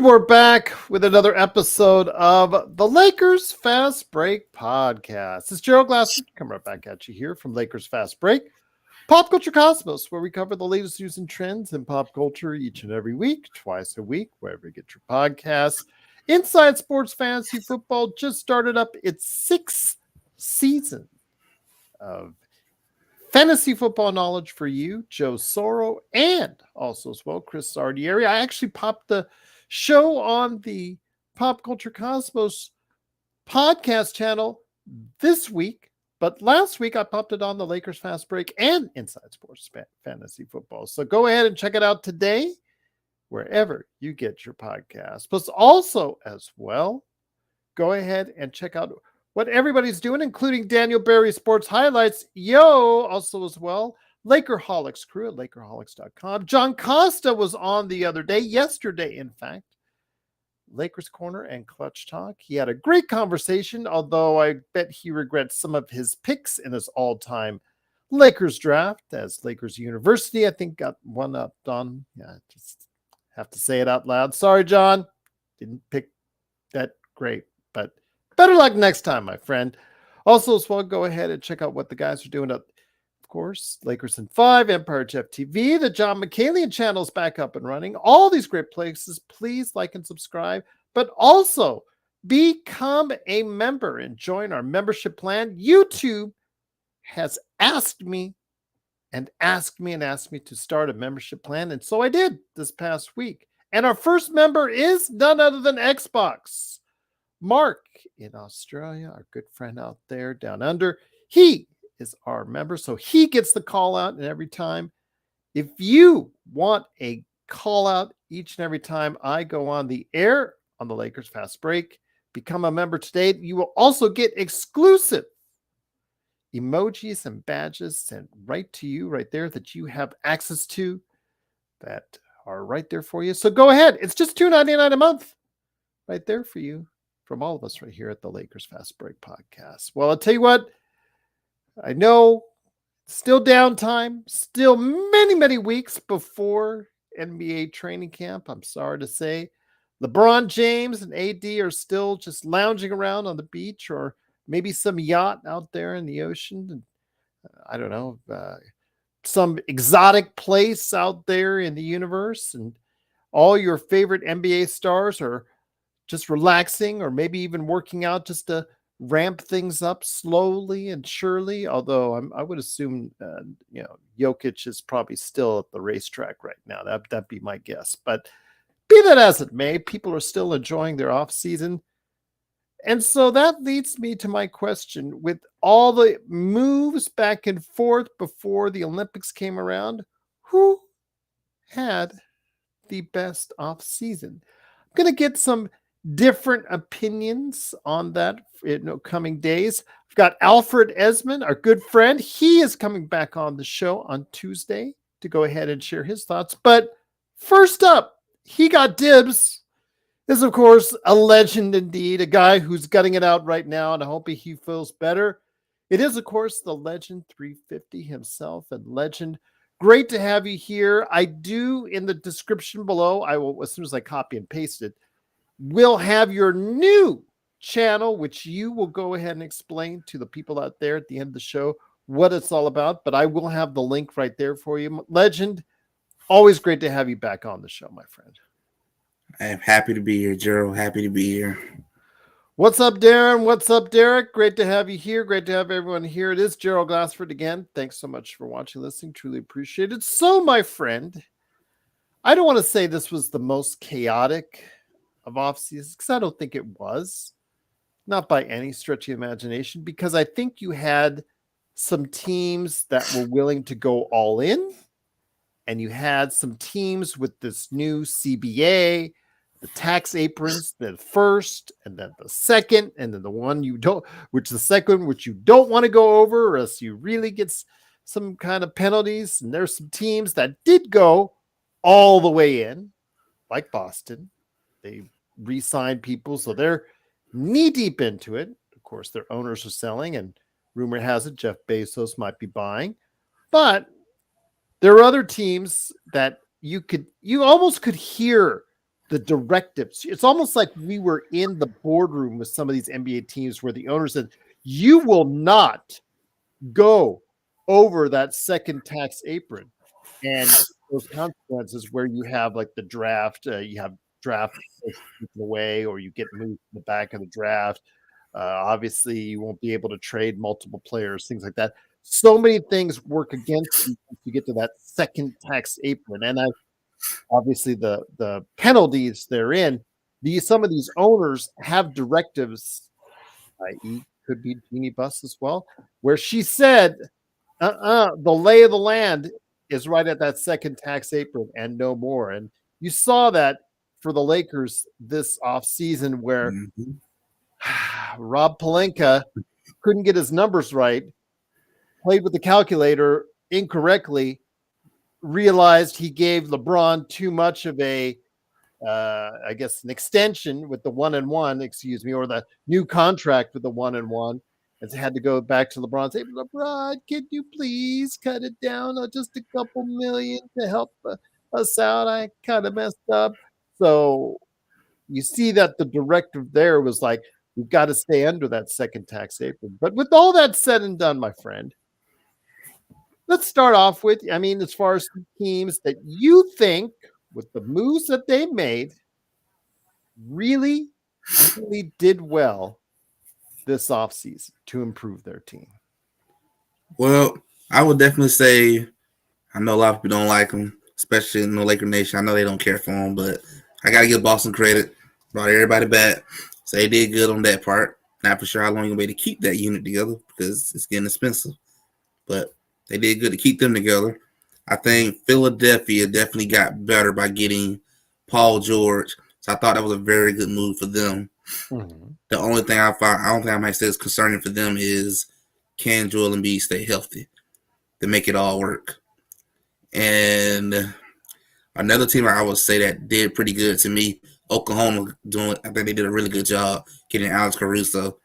And we're back with another episode of the Lakers Fast Break podcast. It's Gerald Glassford coming right back at you here from Lakers Fast Break, Pop Culture Cosmos, where we cover the latest news and trends in pop culture each and every week, twice a week, wherever you get your podcasts. Inside Sports Fantasy Football just started up its sixth season of fantasy football knowledge for you, Joe Soro, and also as well, Chris Sardieri. I actually popped the show on the Pop Culture Cosmos podcast channel this week, but last week I popped it on the Lakers Fast Break and Inside Sports Fantasy Football. So go ahead and check it out today, wherever you get your podcast. Plus also as well, go ahead and check out what everybody's doing, including Daniel Berry Sports Highlights. Also as well, Lakerholics crew at Lakerholics.com. John Costa was on the other day, yesterday, in fact. Lakers Corner and Clutch Talk. He had a great conversation, although I bet he regrets some of his picks in his all-time Lakers draft, as Lakers University, I think, got one up on. Yeah, just have to say it out loud. Sorry, John. Didn't pick that great, but better luck next time, my friend. Also, as well, go ahead and check out what the guys are doing up. Of course, Lakers in 5, Empire Jeff TV, the John McCallion channel is back up and running. All these great places. Please like and subscribe, but also become a member and join our membership plan. YouTube has asked me to start a membership plan, and so I did this past week. And our first member is none other than Xbox. Mark in Australia, our good friend out there down under, he is our member, so he gets the call out and every time. If you want a call out each and every time I go on the air on the Lakers Fast Break, become a member today. You will also get exclusive emojis and badges sent right to you right there that you have access to that are right there for you. So go ahead. It's just $2.99 a month right there for you from all of us right here at the Lakers Fast Break podcast. Well, I'll tell you what, I know still downtime, still many, many weeks before NBA training camp. I'm sorry to say LeBron James and AD are still just lounging around on the beach or maybe some yacht out there in the ocean. And I don't know, some exotic place out there in the universe. And all your favorite NBA stars are just relaxing or maybe even working out just to ramp things up slowly and surely. Although I would assume, Jokic is probably still at the racetrack right now. That'd be my guess. But be that as it may, people are still enjoying their off season. And so that leads me to my question. With all the moves back and forth before the Olympics came around, who had the best off season? I'm going to get some different opinions on that in coming days. We've got Alfred Esmond, our good friend. He is coming back on the show on Tuesday to go ahead and share his thoughts. But first up, he got dibs. Is, of course, a legend indeed, a guy who's gutting it out right now, and I hope he feels better. It is, of course, the Legend 350 himself, and Legend, great to have you here. I do, in the description below, I will, as soon as I copy and paste it, will have your new channel, which you will go ahead and explain to the people out there at the end of the show what it's all about. But I will have the link right there for you. Legend, always great to have you back on the show, my friend. I am happy to be here, Gerald. Happy to be here. What's up, Darren? What's up, Derek? Great to have you here. Great to have everyone here. It is Gerald Glassford again. Thanks so much for watching, listening. Truly appreciate it. So, my friend, I don't want to say this was the most chaotic of off seasons, because I don't think it was, not by any stretch of imagination, because I think you had some teams that were willing to go all in, and you had some teams with this new CBA, the tax aprons, the first, and then the second, and then the one you don't, which the second, which you don't want to go over, or else you really get some kind of penalties. And there's some teams that did go all the way in, like Boston. They re-signed people, so they're knee deep into it. Of course, their owners are selling, and rumor has it Jeff Bezos might be buying. But there are other teams that you almost could hear the directives. It's almost like we were in the boardroom with some of these NBA teams where the owner said, you will not go over that second tax apron. And those consequences where you have like the draft, you have draft taken away, or you get moved to the back of the draft. Obviously, you won't be able to trade multiple players, things like that. So many things work against you once you get to that second tax apron. And obviously the penalties therein. Some of these owners have directives, i.e., could be Jeannie Buss as well, where she said, the lay of the land is right at that second tax apron and no more. And you saw that for the Lakers this offseason where Rob Pelinka couldn't get his numbers right, played with the calculator incorrectly, realized he gave LeBron too much of a, I guess, an extension with the 1-1, excuse me, or the new contract with the 1-1. And had to go back to LeBron and say, LeBron, can you please cut it down just a couple million to help us out? I kind of messed up. So you see that the directive there was like, we've got to stay under that second tax apron. But with all that said and done, my friend, let's start off with, I mean, as far as teams that you think with the moves that they made really, really did well this offseason to improve their team. Well, I would definitely say, I know a lot of people don't like him, especially in the Laker Nation. I know they don't care for him, but I got to give Boston credit. Brought everybody back. So they did good on that part. Not for sure how long you're going to keep that unit together because it's getting expensive. But they did good to keep them together. I think Philadelphia definitely got better by getting Paul George. So I thought that was a very good move for them. Mm-hmm. The only thing I don't think I might say is concerning for them is, can Joel Embiid stay healthy to make it all work? And another team I would say that did pretty good to me, Oklahoma, I think they did a really good job getting Alex Caruso.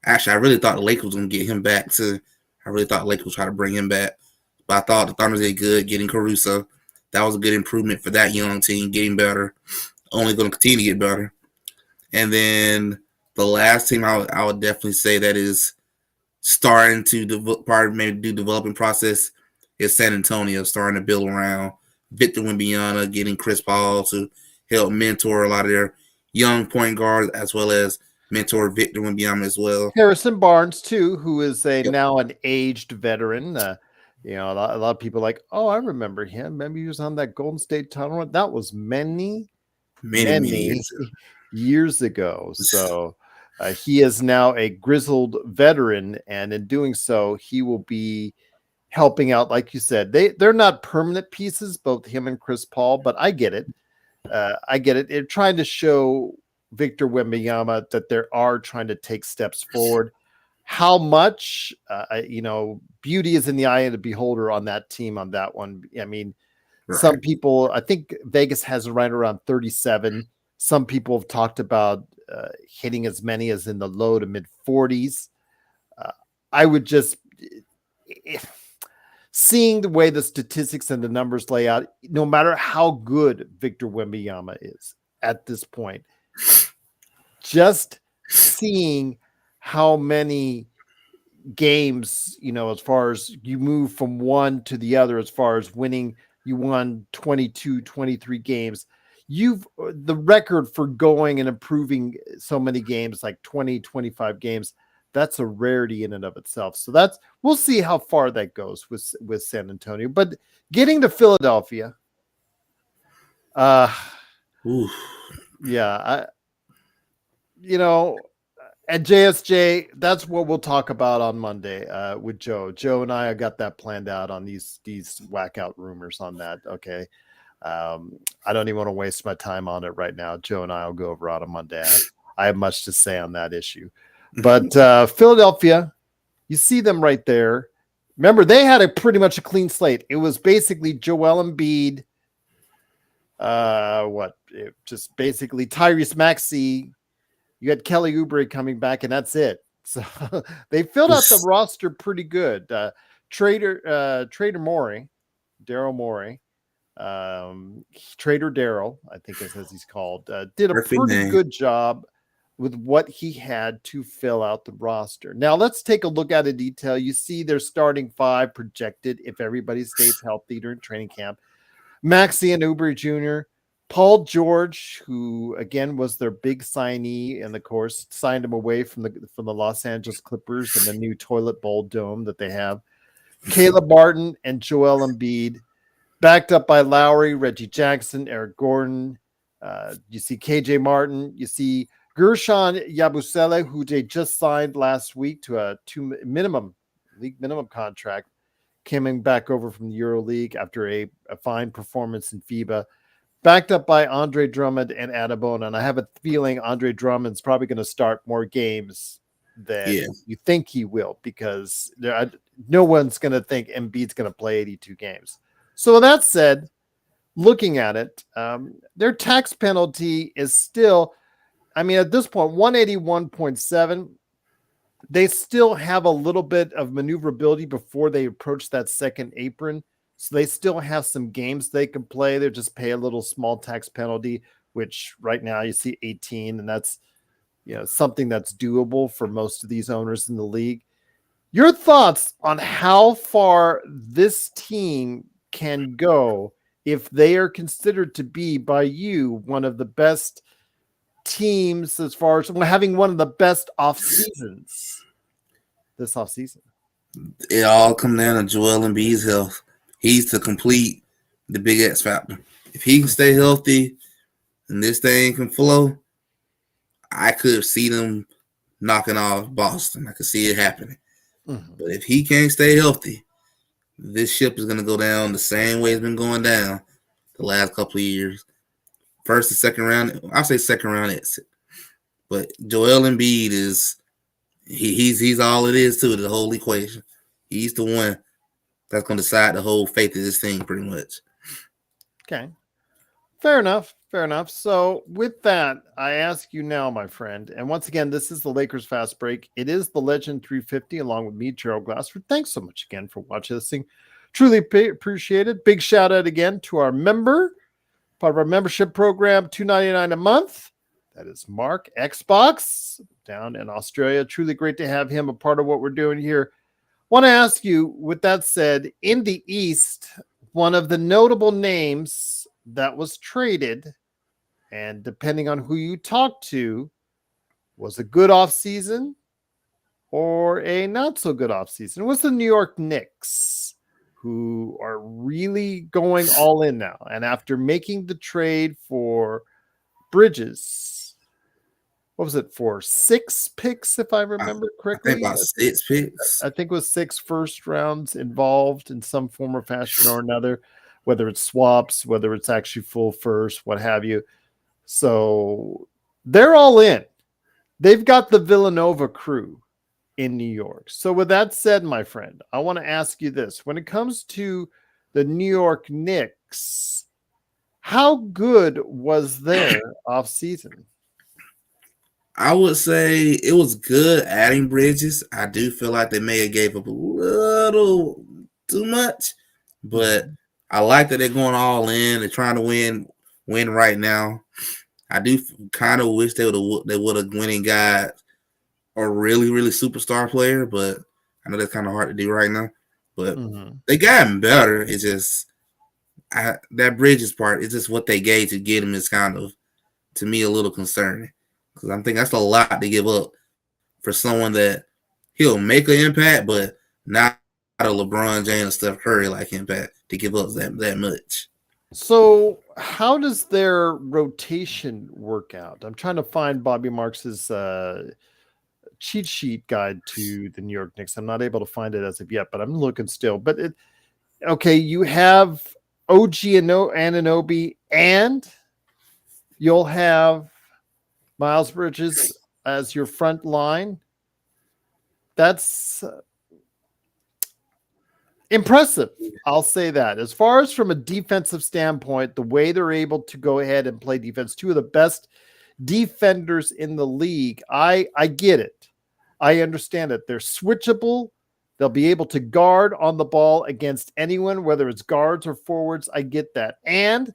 Actually, I really thought the Lakers was going to get him back too. I really thought the Lakers would try to bring him back. But I thought the Thunder did good getting Caruso. That was a good improvement for that young team, getting better. Only going to continue to get better. And then the last team I would definitely say that is starting to maybe do developing process is San Antonio, starting to build around Victor Wembanyama, getting Chris Paul to help mentor a lot of their young point guards, as well as mentor Victor Wembanyama as well. Harrison Barnes too, who is now an aged veteran. A lot of people are like, oh, I remember him. Maybe he was on that Golden State title. That was many years ago. So he is now a grizzled veteran, and in doing so, he will be helping out. Like you said, they're not permanent pieces, both him and Chris Paul, but I get it. They're trying to show Victor Wembanyama that they are trying to take steps forward. How much, beauty is in the eye of the beholder on that team, on that one. I mean, some people, I think Vegas has right around 37. Some people have talked about hitting as many as in the low to mid 40s. I would just, seeing the way the statistics and the numbers lay out, no matter how good Victor Wembanyama is at this point, just seeing how many games, as far as you move from one to the other, as far as winning, you won 22, 23 games. The record for going and improving so many games, like 20, 25 games, that's a rarity in and of itself. So we'll see how far that goes with San Antonio. But getting to Philadelphia, at JSJ, that's what we'll talk about on Monday with Joe. Joe and I got that planned out on these whack out rumors on that. Okay. I don't even want to waste my time on it right now. Joe and I will go over on a Monday. I have much to say on that issue. But Philadelphia, you see them right there. Remember, they had pretty much a clean slate. It was basically Joel Embiid, just basically Tyrese Maxey. You had Kelly Oubre coming back, and that's it. So they filled out the roster pretty good. Daryl Morey, Trader Daryl, I think is as he's called, did a Perfect pretty name. good job with what he had to fill out the roster. Now let's take a look at a detail. You see their starting five projected if everybody stays healthy during training camp. Maxie and Oubre Jr., Paul George, who again was their big signee, and of course signed him away from the Los Angeles Clippers and the new toilet bowl dome that they have. Caleb Martin and Joel Embiid, backed up by Lowry, Reggie Jackson, Eric Gordon. You see KJ Martin. You see Gershon Yabusele, who they just signed last week to a league minimum contract, coming back over from the Euro League after a fine performance in FIBA. Backed up by Andre Drummond and Adabona. And I have a feeling Andre Drummond's probably going to start more games than Yeah. you think he will, because no one's going to think Embiid's going to play 82 games. So with that said, looking at it, their tax penalty is still, I mean, at this point, 181.7. They still have a little bit of maneuverability before they approach that second apron. So they still have some games they can play. They just pay a little small tax penalty, which right now you see 18, and that's something that's doable for most of these owners in the league. Your thoughts on how far this team can go if they are considered to be by you one of the best teams as far as having one of the best off seasons this off season? It all come down to Joel Embiid's health. He's to complete the big X factor. If he can stay healthy and this thing can flow, I could see them knocking off Boston. I could see it happening. Mm-hmm. But if he can't stay healthy, this ship is going to go down the same way it's been going down the last couple of years. First and second round, I'll say second round exit. But Joel Embiid is he's all it is to the whole equation. He's the one that's going to decide the whole fate of this thing, pretty much. Okay. Fair enough. Fair enough. So with that, I ask you now, my friend, and once again, this is the Lakers Fast Break. It is the Legend 350 along with me, Gerald Glassford. Thanks so much again for watching this thing. Truly appreciate it. Big shout out again to our member, part of our membership program, $2.99 a month. That is Mark Xbox down in Australia. Truly great to have him a part of what we're doing here. Want to ask you, with that said, in the East, one of the notable names that was traded, and depending on who you talk to, was a good offseason or a not so good offseason, was the New York Knicks, who are really going all in now. And after making the trade for Bridges, what was it, for 6 picks, if I remember correctly? I think about 6 picks. I think it was 6 first rounds involved in some form or fashion or another, whether it's swaps, whether it's actually full first, what have you. So they're all in. They've got the Villanova crew in New York. So with that said, my friend, I want to ask you this. When it comes to the New York Knicks, how good was their offseason? I would say it was good adding Bridges. I do feel like they may have gave up a little too much, but I like that they're going all in. They're trying to win right now. I do kind of wish they would have went and got a really, really superstar player, but I know that's kind of hard to do right now. But they got him better. It's just that Bridges part is just what they gave to get him is kind of, to me, a little concerning. Because I think that's a lot to give up for someone that he'll make an impact, but not a LeBron James or Steph Curry like impact to give up that much. So how does their rotation work out? I'm trying to find Bobby Marks's cheat sheet guide to the New York Knicks. I'm not able to find it as of yet, but I'm looking still. But okay, you have OG Anunoby, and you'll have Miles Bridges as your front line. That's impressive. I'll say that. As far as from a defensive standpoint, the way they're able to go ahead and play defense, two of the best defenders in the league, I get it. I understand it. They're switchable. They'll be able to guard on the ball against anyone, whether it's guards or forwards. I get that. And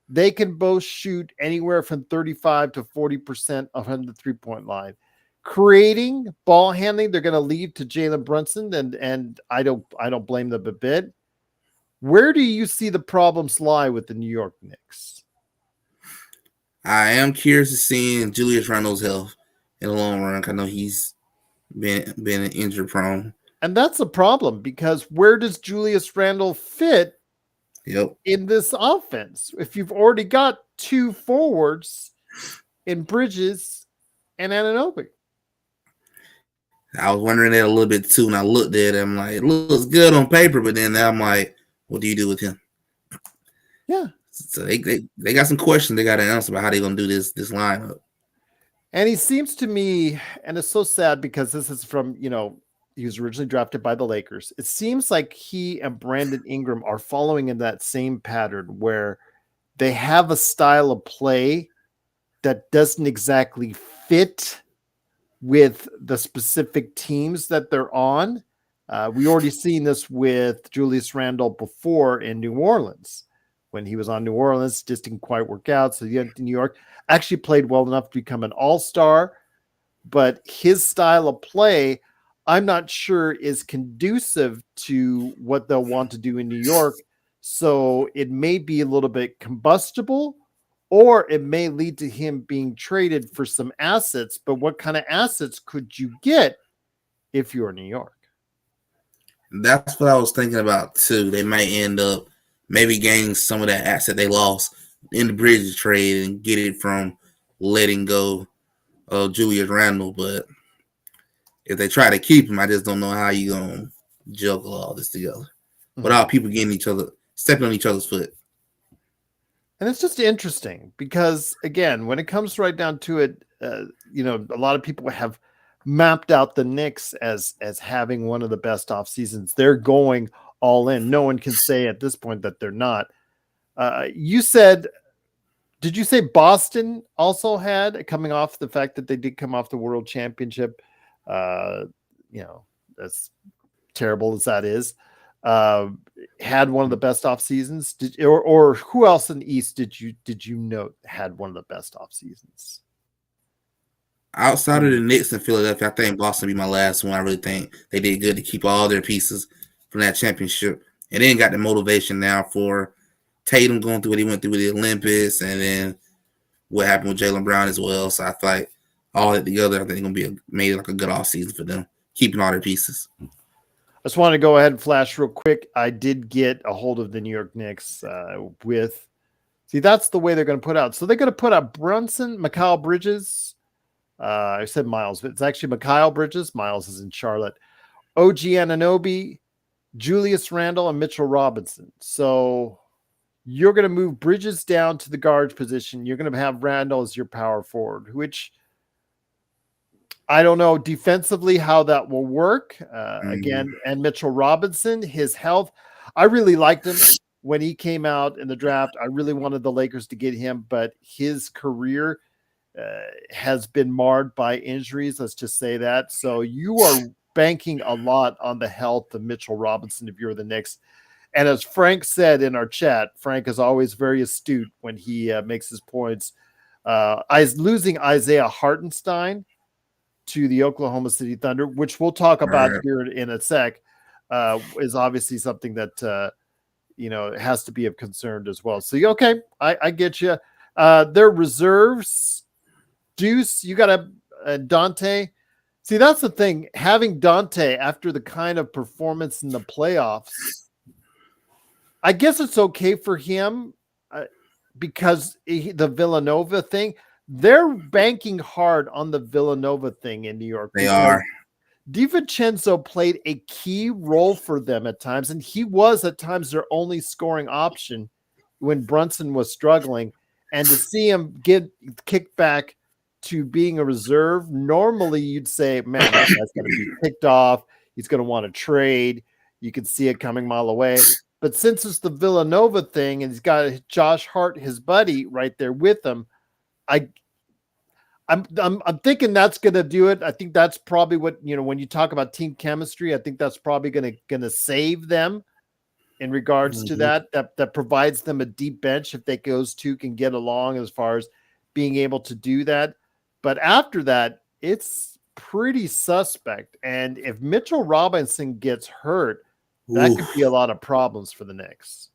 they can both shoot anywhere from 35 to 40% on the three-point line. Creating, ball handling, they're going to leave to Jalen Brunson, and I don't blame them a bit. Where do you see the problems lie with the New York Knicks? I am curious to see Julius Randle's health in the long run. I know he's been injury prone. And that's a problem because where does Julius Randle fit in this offense? If you've already got two forwards in Bridges and Anunoby. I was wondering that a little bit too, and I looked at it. I'm like, it looks good on paper, but then I'm like, what do you do with him? Yeah. So they got some questions they got to answer about how they're gonna do this lineup. And he seems to me, and it's so sad because this is from, he was originally drafted by the Lakers. It seems like he and Brandon Ingram are following in that same pattern where they have a style of play that doesn't exactly fit with the specific teams that they're on. We already seen this with Julius Randle before in New Orleans. When he was on New Orleans, just didn't quite work out. So he went to New York, actually played well enough to become an all-star, but his style of play, I'm not sure is conducive to what they'll want to do in New York. So it may be a little bit combustible, or it may lead to him being traded for some assets. But what kind of assets could you get if you're New York? That's what I was thinking about too. They might end up maybe gaining some of that asset they lost in the Bridges trade and get it from letting go of Julius Randle. But if they try to keep him, I just don't know how you gonna juggle all this together without people stepping on each other's foot. And it's just interesting because, again, when it comes right down to it, a lot of people have mapped out the Knicks as having one of the best off seasons. They're going all in. No one can say at this point that they're not. You said, did you say Boston also had, coming off the fact that they did come off the World Championship, as terrible as that is, had one of the best off seasons? Or who else in the East did you note had one of the best off seasons? Outside of the Knicks and Philadelphia, I think Boston will be my last one. I really think they did good to keep all their pieces from that championship. And then got the motivation now for Tatum going through what he went through with the Olympics, and then what happened with Jaylen Brown as well. So I feel like all that together, I think it's going to be made like a good off season for them, keeping all their pieces. I just want to go ahead and flash real quick. I did get a hold of the New York Knicks that's the way they're going to put out. So they're going to put out Brunson, Mikal Bridges. I said Miles, but it's actually Mikal Bridges. Miles is in Charlotte. OG Anunoby, Julius Randle, and Mitchell Robinson. So you're going to move Bridges down to the guard position. You're going to have Randle as your power forward, which I don't know defensively how that will work. Again, and Mitchell Robinson, his health. I really liked him when he came out in the draft. I really wanted the Lakers to get him, but his career has been marred by injuries. Let's just say that. So you are banking a lot on the health of Mitchell Robinson if you're the Knicks. And as Frank said in our chat, Frank is always very astute when he makes his points. Losing Isaiah Hartenstein to the Oklahoma City Thunder, which we'll talk about here in a sec, is obviously something that has to be of concern as well. So okay, I get you. Their reserves, Deuce, you got a Dante. See, that's the thing. Having Dante after the kind of performance in the playoffs, I guess it's okay for him because the Villanova thing. They're banking hard on the Villanova thing in New York. They are. DiVincenzo played a key role for them at times, and he was at times their only scoring option when Brunson was struggling. And to see him get kicked back to being a reserve, normally you'd say, man, that guy's going to be picked off. He's going to want to trade. You can see it coming a mile away. But since it's the Villanova thing and he's got Josh Hart, his buddy, right there with him, I'm thinking that's going to do it. I think that's probably what, when you talk about team chemistry, I think that's probably going to save them in regards to Mhm. that provides them a deep bench if they those two can get along as far as being able to do that. But after that, it's pretty suspect. And if Mitchell Robinson gets hurt, that Ooh, could be a lot of problems for the Knicks.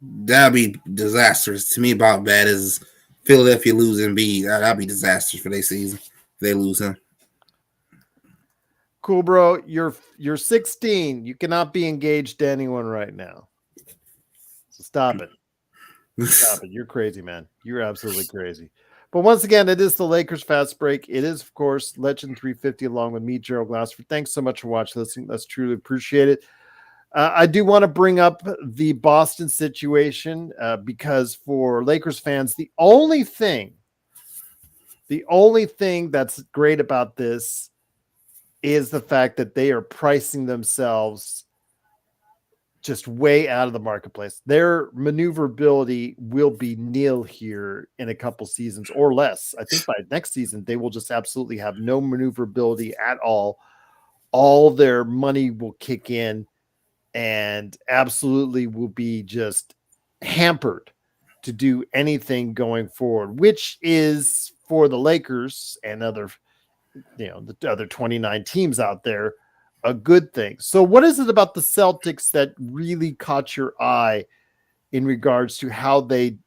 that'd be disastrous. To me, about bad is Philadelphia losing B. That'd be disastrous for their season if they lose him. Cool, bro. You're 16. You cannot be engaged to anyone right now. So stop it. Stop it. You're crazy, man. You're absolutely crazy. But once again, it is the Lakers Fast Break. It is, of course, Legend 350 along with me, Gerald Glassford. Thanks so much for watching, listening. That's truly appreciate it. I do want to bring up the Boston situation because for Lakers fans, the only thing that's great about this is the fact that they are pricing themselves just way out of the marketplace. Their maneuverability will be nil here in a couple seasons or less. I think by next season, they will just absolutely have no maneuverability at all. All their money will kick in and absolutely will be just hampered to do anything going forward, which is for the Lakers and other, the other 29 teams out there, a good thing. So what is it about the Celtics that really caught your eye in regards to how they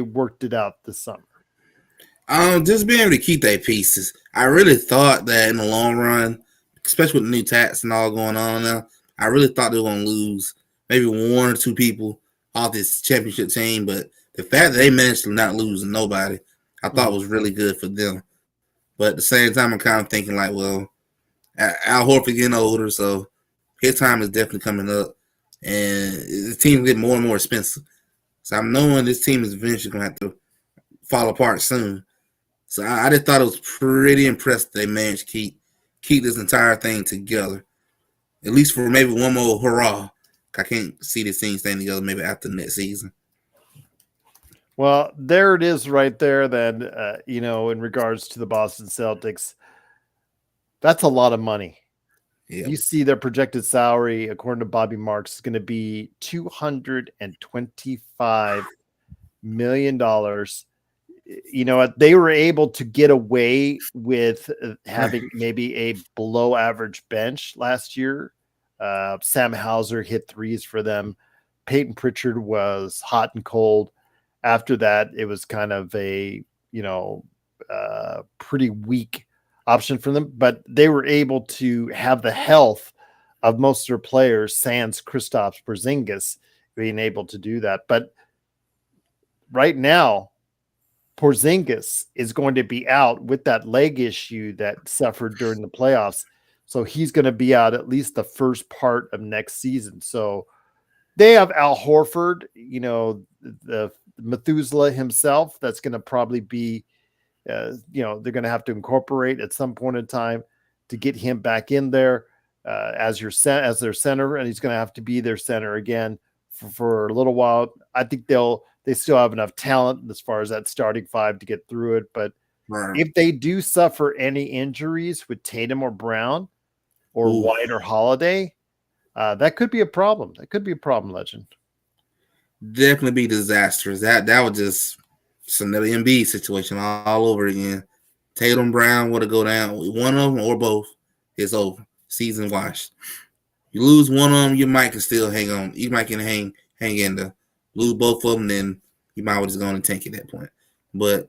worked it out this summer? Just being able to keep their pieces. I really thought that in the long run, especially with the new tax and all going on now, I really thought they were going to lose maybe one or two people off this championship team. But the fact that they managed to not lose nobody, I thought was really good for them. But at the same time, I'm kind of thinking like, well, Al Horford getting older, so his time is definitely coming up, and the team getting more and more expensive. So I'm knowing this team is eventually going to have to fall apart soon. So I just thought it was pretty impressed they managed to keep this entire thing together, at least for maybe one more hurrah. I can't see this team staying together maybe after the next season. Well, there it is right there. Then, in regards to the Boston Celtics, that's a lot of money. Yeah. You see their projected salary, according to Bobby Marks, is going to be $225 million. You know what? They were able to get away with having maybe a below average bench last year. Sam Hauser hit threes for them. Peyton Pritchard was hot and cold. After that, it was kind of a, pretty weak option for them, but they were able to have the health of most of their players, sans Kristaps Porzingis, being able to do that. But right now, Porzingis is going to be out with that leg issue that suffered during the playoffs. So he's going to be out at least the first part of next season. So they have Al Horford, the Methuselah himself. That's going to probably be, they're going to have to incorporate at some point in time to get him back in there as their center, and he's going to have to be their center again for a little while. I think they still have enough talent as far as that starting five to get through it. But if they do suffer any injuries with Tatum or Brown or White or Holiday, that could be a problem. That could be a problem, Legend. Definitely be disastrous. That was just another Embiid situation all over again. Tatum Brown would have go down. One of them or both is over. Season washed. You lose one of them, you might can still hang on. You might can hang in there. Lose both of them, then you might just go on and tank at that point. But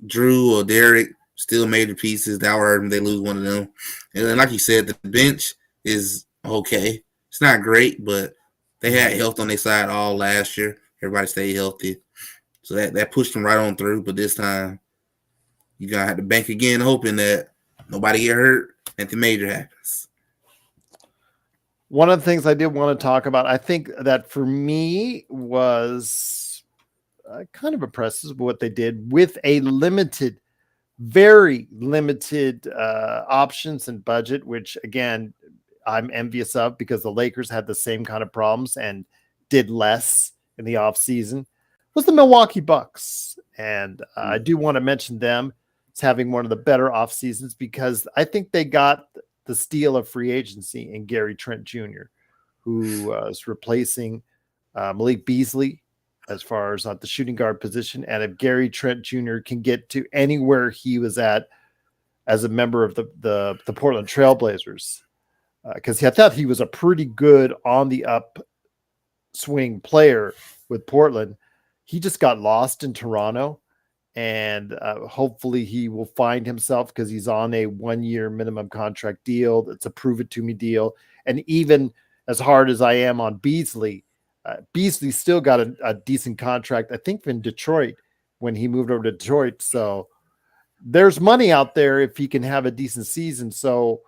Drew or Derek still major pieces. That would hurt them. They lose one of them. And then, like you said, the bench is okay. It's not great, but they had health on their side all last year. Everybody stayed healthy. So that pushed them right on through. But this time, you got to have to bank again, hoping that nobody get hurt and the major happens. One of the things I did want to talk about, I think that for me was kind of impressive what they did with a very limited options and budget, which again, I'm envious of because the Lakers had the same kind of problems and did less in the offseason, was the Milwaukee Bucks. And I do want to mention them. is having one of the better off seasons because I think they got the steal of free agency in Gary Trent Jr., who is replacing Malik Beasley as far as at the shooting guard position. And if Gary Trent Jr. can get to anywhere he was at as a member of the Portland Trailblazers, because I thought he was a pretty good on the upswing player with Portland. He just got lost in Toronto, and hopefully he will find himself because he's on a 1-year minimum contract deal. It's a prove it to me deal. And even as hard as I am on Beasley, Beasley still got a decent contract, I think, in Detroit when he moved over to Detroit. So there's money out there if he can have a decent season. So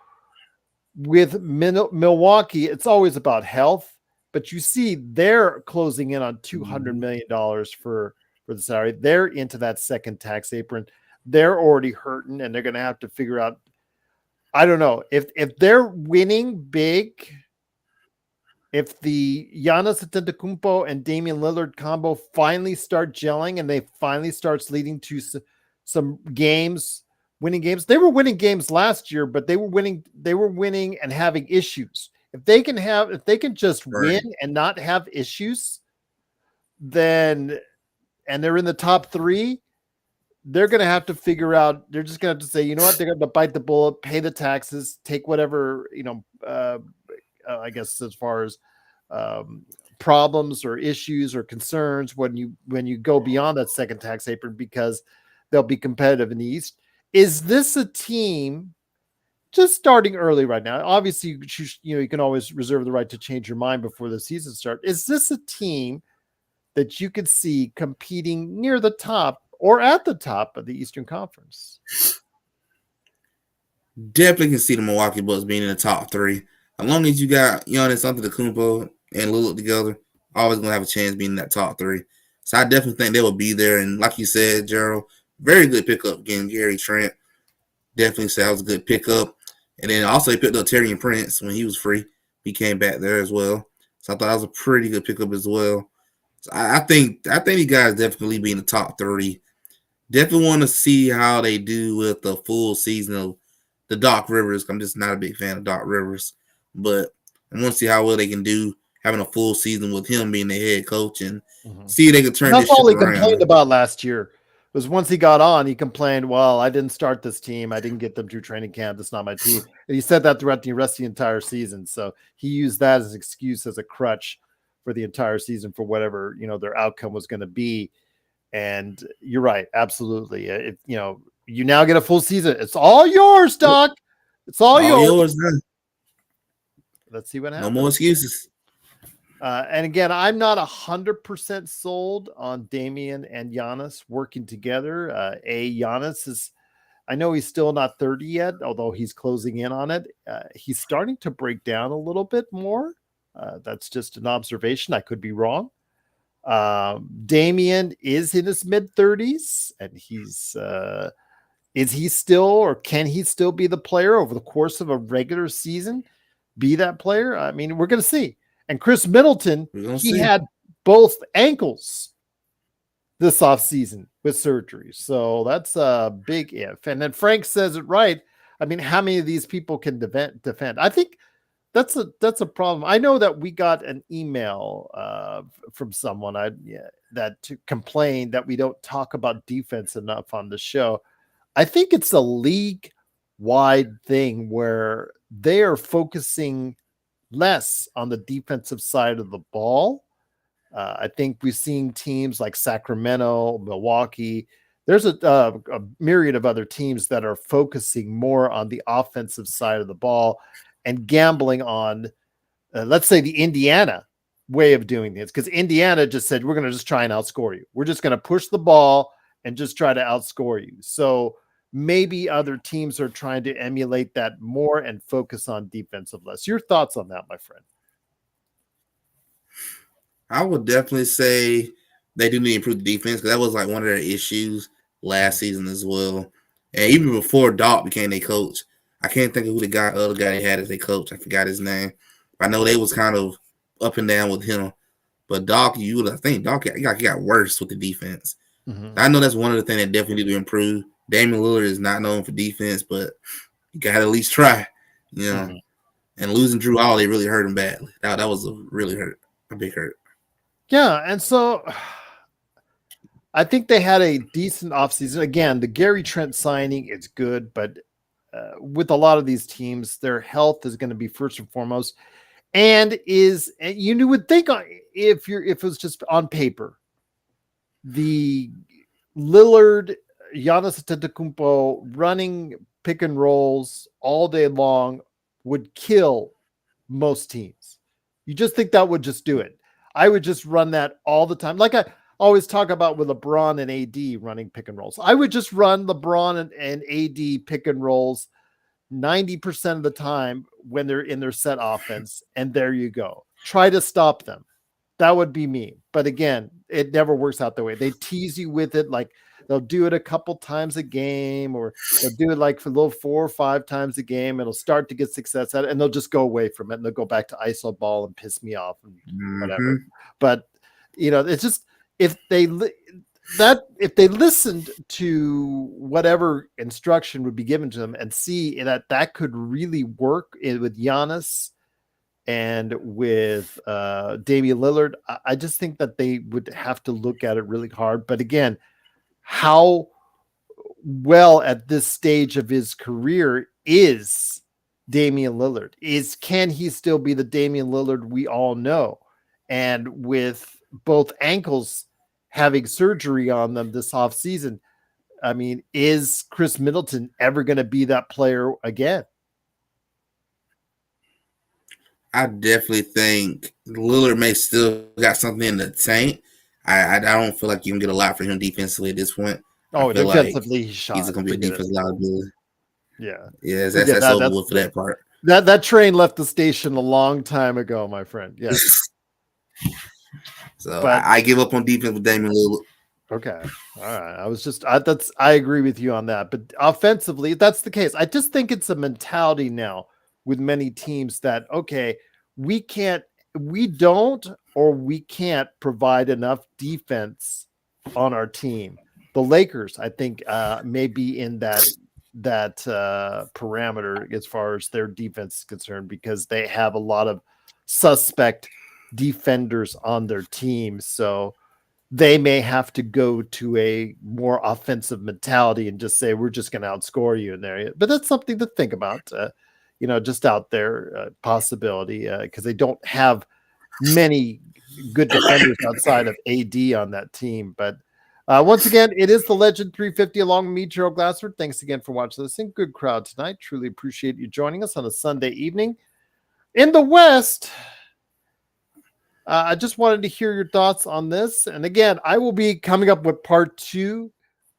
with Milwaukee, it's always about health, but you see they're closing in on $200 million for the salary. They're into that second tax apron. They're already hurting, and they're going to have to figure out. I don't know if they're winning big. If the Giannis Antetokounmpo and Damian Lillard combo finally start gelling and they finally starts leading to some games, winning games. They were winning games last year, but they were winning and having issues. If they can just win and not have issues, then, and they're in the top 3, they're going to have to figure out, they're just going to have to say, you know what, they're going to bite the bullet, pay the taxes, take whatever, I guess as far as problems or issues or concerns when you go beyond that second tax apron, because they'll be competitive in the East. Is this a team just starting early right now? Obviously, you can always reserve the right to change your mind before the season starts. Is this a team that you could see competing near the top or at the top of the Eastern Conference? Definitely can see the Milwaukee Bucks being in the top 3. As long as you got Giannis Antetokounmpo and Lillard together, always going to have a chance being in that top 3. So I definitely think they will be there. And like you said, Gerald, very good pickup getting Gary Trent. Definitely say that was a good pickup. And then also he picked up Taurean Prince when he was free. He came back there as well. So I thought that was a pretty good pickup as well. So I think these guys definitely be in the top 30. Definitely want to see how they do with the full season of the Doc Rivers. I'm just not a big fan of Doc Rivers. But I want to see how well they can do having a full season with him being the head coach and see if they can turn this ship around. That's all he complained about last year. Was once he got on, he complained, well, I didn't start this team. I didn't get them through training camp. That's not my team. And he said that throughout the rest of the entire season. So he used that as an excuse, as a crutch for the entire season for whatever, their outcome was going to be. And you're right. Absolutely. You now get a full season. It's all yours, Doc. It's all yours. Let's see what happens. No more excuses. And again, I'm not 100% sold on Damian and Giannis working together. Giannis is, I know he's still not 30 yet, although he's closing in on it. He's starting to break down a little bit more. That's just an observation. I could be wrong. Damian is in his mid 30s, and is he still, or can he still be the player over the course of a regular season? Be that player? I mean, we're going to see. And Chris Middleton, he had both ankles this offseason with surgery. So that's a big if. And then Frank says it right. I mean, how many of these people can defend? I think that's a problem. I know that we got an email from someone that to complain that we don't talk about defense enough on the show. I think it's a league-wide thing where they are focusing less on the defensive side of the ball. I think we've seen teams like Sacramento, Milwaukee. There's a myriad of other teams that are focusing more on the offensive side of the ball and gambling on, let's say, the Indiana way of doing this, because Indiana just said, we're going to just try and outscore you. We're just going to push the ball and just try to outscore you. So maybe other teams are trying to emulate that more and focus on defensive less. Your thoughts on that, my friend? I would definitely say they do need to improve the defense, because that was like one of their issues last season as well. And even before Doc became their coach, I can't think of who the other guy they had as their coach. I forgot his name. I know they was kind of up and down with him. But Doc, I think Doc got worse with the defense. I know that's one of the things that definitely need to improve. Damian Lillard is not known for defense, but you got to at least try. You know, Mhm. and losing Drew Holiday really hurt him badly. That was a big hurt. Yeah, and so I think they had a decent offseason. Again, the Gary Trent signing, it's good, but with a lot of these teams, their health is going to be first and foremost. And you would think if it was just on paper, the Lillard, Giannis Antetokounmpo running pick and rolls all day long would kill most teams. You just think that would just do it. I would just run that all the time. Like I always talk about with LeBron and AD running pick and rolls. I would just run LeBron and AD pick and rolls 90% of the time when they're in their set offense. And there you go. Try to stop them. That would be me. But again, it never works out that way. They tease you with it. Like they'll do it a couple times a game, or they'll do it like for a little 4 or 5 times a game. It'll start to get success at it, and they'll just go away from it, and they'll go back to ISO ball and piss me off and whatever. But it's just if they listened to whatever instruction would be given to them and see that could really work with Giannis and with Damian Lillard, I just think that they would have to look at it really hard. But again, how well at this stage of his career is Damian Lillard? Can he still be the Damian Lillard we all know? And with both ankles having surgery on them this offseason, I mean, is Chris Middleton ever going to be that player again? I definitely think Lillard may still got something in the tank. I don't feel like you can get a lot for him defensively at this point. Oh, I feel like defensively, he's he's shot. going to be a defensive liability. Yeah. Yeah, Forget that's that. over with for that part. That train left the station a long time ago, my friend. Yes. So But I give up on defense with Damian Lillard. okay. All right. I agree with you on that. But offensively, that's the case. I just think it's a mentality now with many teams that, okay, we don't or we can't provide enough defense on our team. The Lakers, I think, may be in that parameter as far as their defense is concerned, because they have a lot of suspect defenders on their team. So they may have to go to a more offensive mentality and just say, we're just going to outscore you in there. But that's something to think about, just out there, possibility, because they don't have many good defenders outside of AD on that team. But once again, it is the Legend 350 along with me, Gerald Glassford. Thanks again for watching this. Good crowd tonight. Truly appreciate you joining us on a Sunday evening. In the West, I just wanted to hear your thoughts on this. And again, I will be coming up with part 2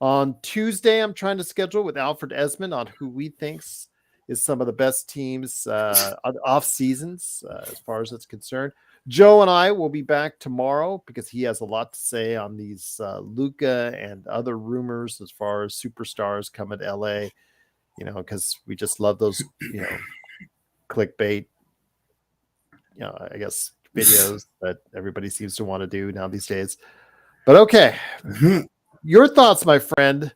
on Tuesday. I'm trying to schedule with Alfred Esmond on who we thinks is some of the best teams off seasons as far as it's concerned. Joe and I will be back tomorrow because he has a lot to say on these Luka and other rumors as far as superstars coming to LA, because we just love those, clickbait, I guess, videos that everybody seems to want to do now these days. But okay, your thoughts, my friend,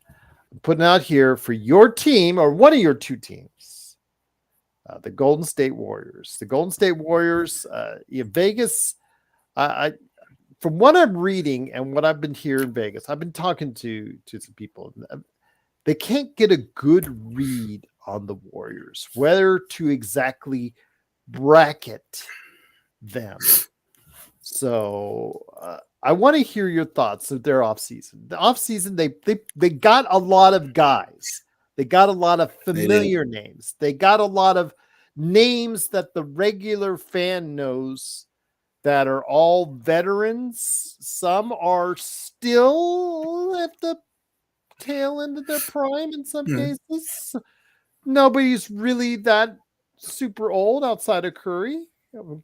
putting out here for your team or one of your 2 teams, the Golden State Warriors. The Golden State Warriors, Vegas. I from what I'm reading and what I've been hearing in Vegas, I've been talking to some people. They can't get a good read on the Warriors, whether to exactly bracket them. So I want to hear your thoughts of their offseason. The offseason, they got a lot of guys. They got a lot of familiar names. They got a lot of names that the regular fan knows that are all veterans. Some are still at the tail end of their prime in some cases. Nobody's really that super old outside of Curry.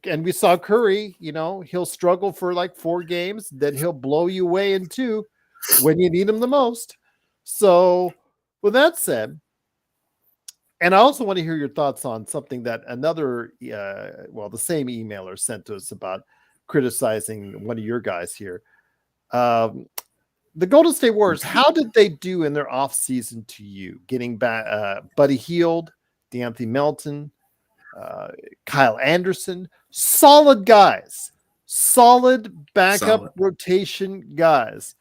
And we saw Curry, he'll struggle for like 4 games, then he'll blow you away in 2 when you need him the most. So with that said, and I also want to hear your thoughts on something that another, the same emailer sent to us about criticizing one of your guys here. the Golden State Warriors, how did they do in their offseason to you? Getting back Buddy Hield, DeAnthony Melton, Kyle Anderson, solid guys, solid backup Solid. rotation guys,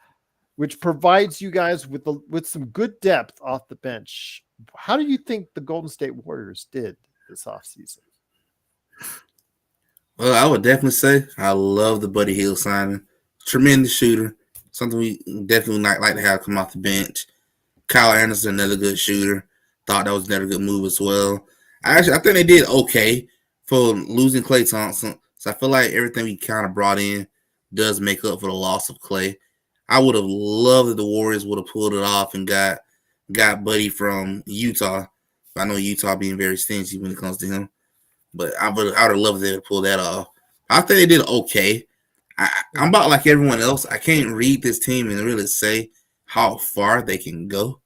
which provides you guys with some good depth off the bench. How do you think the Golden State Warriors did this offseason? Well, I would definitely say I love the Buddy Hield signing. Tremendous shooter. Something we definitely like to have come off the bench. Kyle Anderson, another good shooter. Thought that was another good move as well. I think they did okay for losing Klay Thompson. So I feel like everything we kind of brought in does make up for the loss of Klay. I would have loved if the Warriors would have pulled it off and got Buddy from Utah. I know Utah being very stingy when it comes to him, but I would have loved if they would pull that off. I think they did okay. I'm about like everyone else. I can't read this team and really say how far they can go.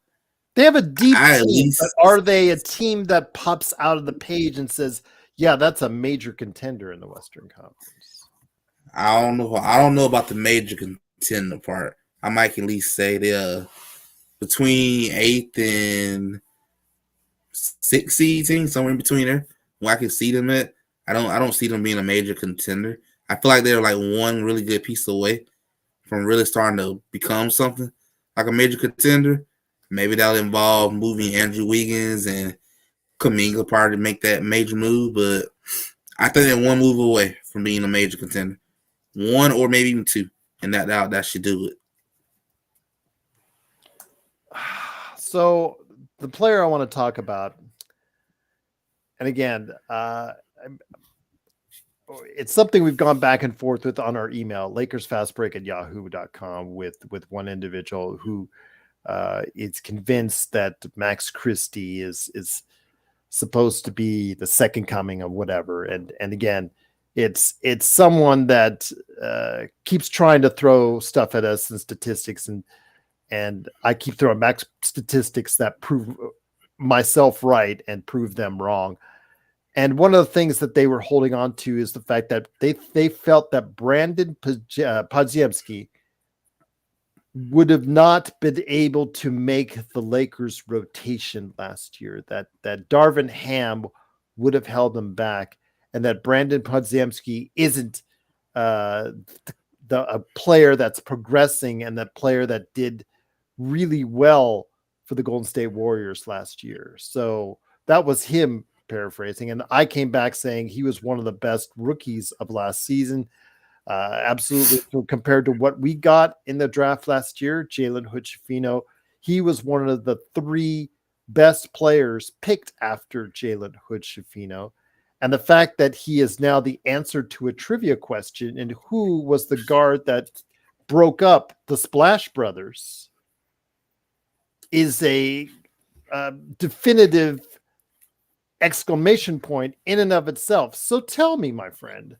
They have a deep At team, least, but are they a team that pops out of the page and says, yeah, that's a major contender in the Western Conference? I don't know. I don't know about the major contender part. I might at least say they're between 8th and 6th seed team, somewhere in between there. Where I can see them at. I don't see them being a major contender. I feel like they're like one really good piece away from really starting to become something like a major contender. Maybe that'll involve moving Andrew Wiggins and Kuminga probably to make that major move, but I think they're one move away from being a major contender. One or maybe even two, and that should do it. So the player I want to talk about, and again, it's something we've gone back and forth with on our email, LakersFastBreak@yahoo.com, with one individual who is convinced that Max Christie is supposed to be the second coming of whatever. And again, it's someone that keeps trying to throw stuff at us and statistics, and I keep throwing back statistics that prove myself right and prove them wrong. And one of the things that they were holding on to is the fact that they felt that Brandon Podziemski would have not been able to make the Lakers rotation last year, that Darvin Ham would have held them back, and that Brandon Podziemski isn't a player that's progressing and that player that did really well for the Golden State Warriors last year. So that was him paraphrasing. And I came back saying he was one of the best rookies of last season. Absolutely. So compared to what we got in the draft last year, Jalen Hood-Schifino, he was one of the 3 best players picked after Jalen Hood-Schifino. And the fact that he is now the answer to a trivia question, and who was the guard that broke up the Splash Brothers, is a definitive exclamation point in and of itself. So tell me, my friend,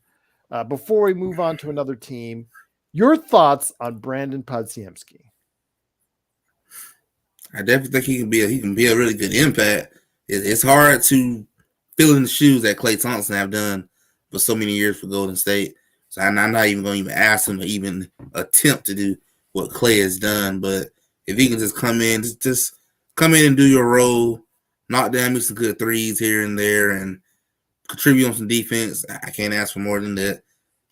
before we move on to another team, your thoughts on Brandon Podziemski. I definitely think he can be a really good impact. It's hard to fill in the shoes that Klay Thompson have done for so many years for Golden State. So I'm not even going to even ask him to even attempt to do what Klay has done. But if he can just come in, just come in and do your role, knock down some good threes here and there, and contribute on some defense, I can't ask for more than that.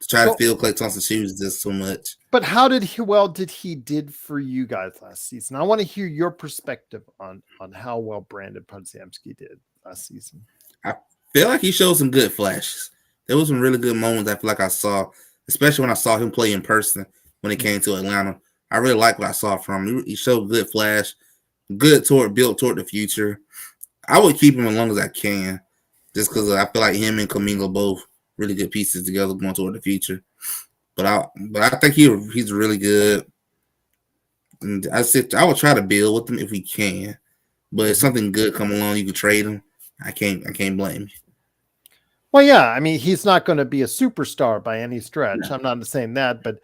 To try to fill Klay Thompson's shoes is just so much. But how did he did for you guys last season? I want to hear your perspective on how well Brandon Podziemski did last season. I feel like he showed some good flashes. There was some really good moments I feel like I saw, especially when I saw him play in person when he came to Atlanta. I really like what I saw from him. He showed good flash, built toward the future. I would keep him as long as I can, just because I feel like him and Kuminga both really good pieces together going toward the future. But I think he's really good. And I will try to build with him if we can. But if something good come along, you can trade him. I can't blame you. Well, yeah, I mean, he's not going to be a superstar by any stretch. Yeah. I'm not saying that, but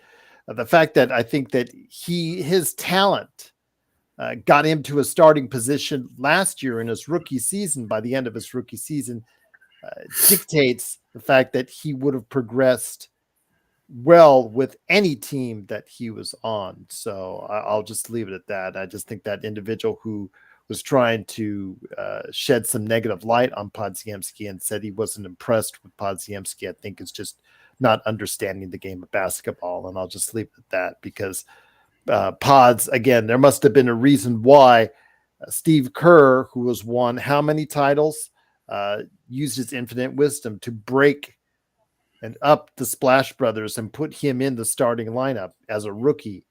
the fact that I think that his talent got him to a starting position last year in his rookie season, by the end of his rookie season, dictates the fact that he would have progressed well with any team that he was on. So I'll just leave it at that. I just think that individual who was trying to shed some negative light on Podziemski and said he wasn't impressed with Podziemski, I think is just not understanding the game of basketball. And I'll just leave it at that because Pods, again, there must have been a reason why Steve Kerr, who has won how many titles, used his infinite wisdom to break and up the Splash Brothers and put him in the starting lineup as a rookie.